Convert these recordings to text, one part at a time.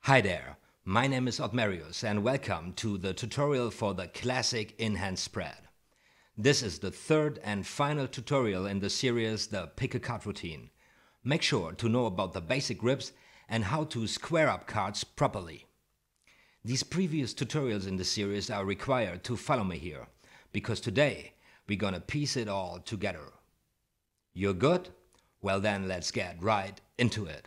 Hi there, my name is OTHMARIUS and welcome to the tutorial for the classic in-hand spread. This is the third and final tutorial in the series The Pick a Card Routine. Make sure to know about the basic grips and how to square up cards properly. These previous tutorials in the series are required to follow me here, because today we're gonna piece it all together. You're good? Well then let's get right into it.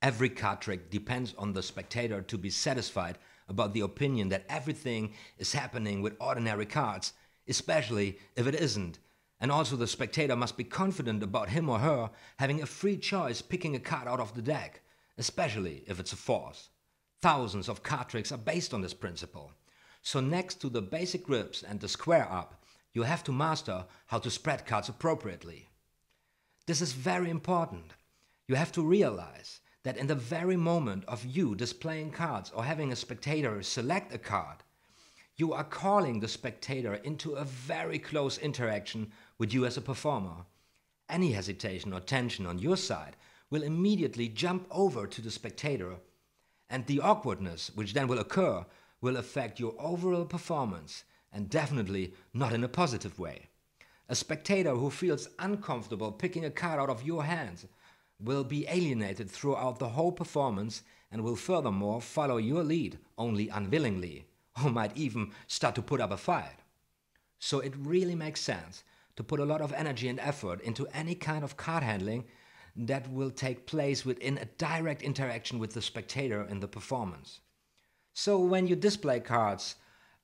Every card trick depends on the spectator to be satisfied about the opinion that everything is happening with ordinary cards, especially if it isn't. And also the spectator must be confident about him or her having a free choice picking a card out of the deck, especially if it's a force. Thousands of card tricks are based on this principle. So next to the basic grips and the square up, you have to master how to spread cards appropriately. This is very important. You have to realize that in the very moment of you displaying cards or having a spectator select a card, you are calling the spectator into a very close interaction with you as a performer. Any hesitation or tension on your side will immediately jump over to the spectator, and the awkwardness which then will occur will affect your overall performance, and definitely not in a positive way. A spectator who feels uncomfortable picking a card out of your hands will be alienated throughout the whole performance and will furthermore follow your lead only unwillingly, or might even start to put up a fight. So it really makes sense to put a lot of energy and effort into any kind of card handling that will take place within a direct interaction with the spectator in the performance. So when you display cards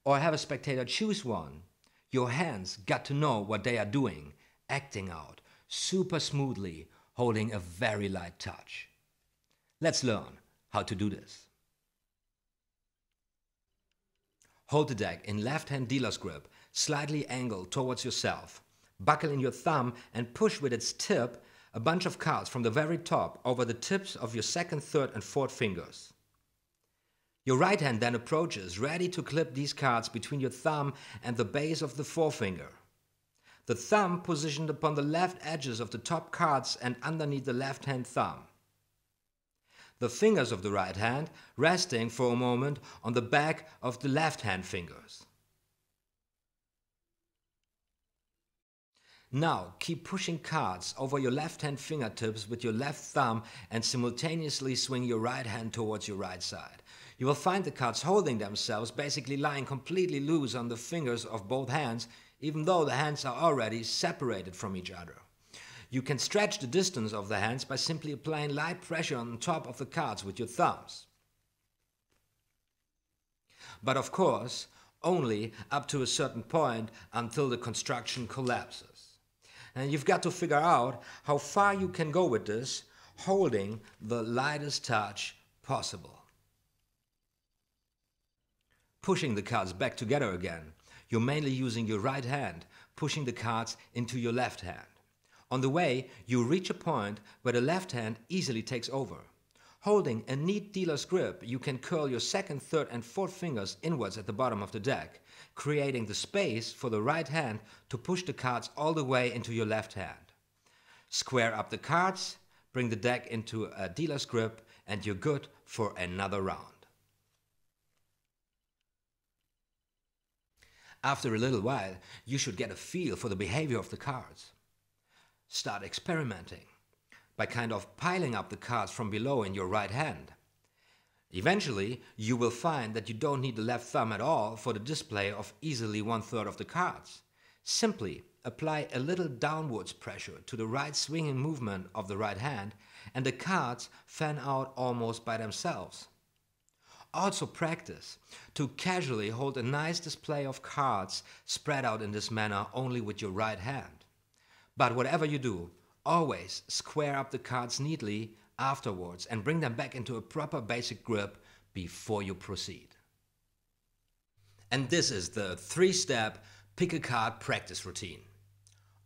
or have a spectator choose one, your hands got to know what they are doing, acting out super smoothly, holding a very light touch. Let's learn how to do this. Hold the deck in left-hand dealer's grip, slightly angled towards yourself. Buckle in your thumb and push with its tip a bunch of cards from the very top over the tips of your second, third and fourth fingers. Your right hand then approaches, ready to clip these cards between your thumb and the base of the forefinger. The thumb positioned upon the left edges of the top cards and underneath the left-hand thumb. The fingers of the right hand resting for a moment on the back of the left-hand fingers. Now keep pushing cards over your left-hand fingertips with your left thumb and simultaneously swing your right hand towards your right side. You will find the cards holding themselves, basically lying completely loose on the fingers of both hands, even though the hands are already separated from each other. You can stretch the distance of the hands by simply applying light pressure on top of the cards with your thumbs. But of course, only up to a certain point until the construction collapses. And you've got to figure out how far you can go with this, holding the lightest touch possible. Pushing the cards back together again, you're mainly using your right hand, pushing the cards into your left hand. On the way, you reach a point where the left hand easily takes over. Holding a neat dealer's grip, you can curl your second, third and fourth fingers inwards at the bottom of the deck, creating the space for the right hand to push the cards all the way into your left hand. Square up the cards, bring the deck into a dealer's grip, and you're good for another round. After a little while, you should get a feel for the behavior of the cards. Start experimenting by kind of piling up the cards from below in your right hand. Eventually, you will find that you don't need the left thumb at all for the display of easily 1/3 of the cards. Simply apply a little downwards pressure to the right swinging movement of the right hand, and the cards fan out almost by themselves. Also practice to casually hold a nice display of cards spread out in this manner only with your right hand. But whatever you do, always square up the cards neatly afterwards and bring them back into a proper basic grip before you proceed. And this is the 3-step pick a card practice routine.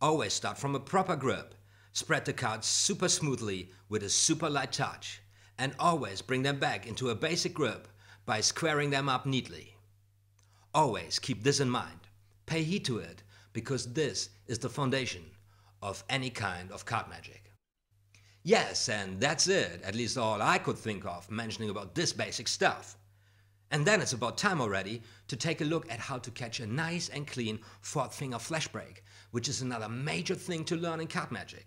Always start from a proper grip, spread the cards super smoothly with a super light touch, and always bring them back into a basic grip by squaring them up neatly. Always keep this in mind. Pay heed to it, because this is the foundation of any kind of card magic. Yes, and that's it, at least all I could think of mentioning about this basic stuff. And then it's about time already to take a look at how to catch a nice and clean fourth finger flash break, which is another major thing to learn in card magic.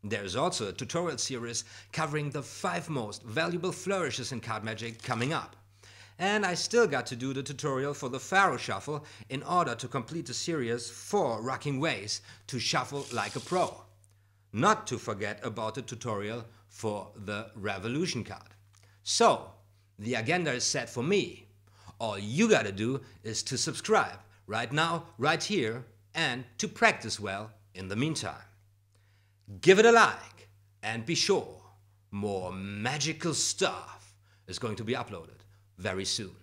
There's also a tutorial series covering the 5 most valuable flourishes in card magic coming up. And I still got to do the tutorial for the Pharaoh Shuffle in order to complete the series 4 rocking ways to shuffle like a pro. Not to forget about the tutorial for the Revolution card. So, the agenda is set for me. All you gotta do is to subscribe right now, right here, and to practice well in the meantime. Give it a like, and be sure, more magical stuff is going to be uploaded very soon.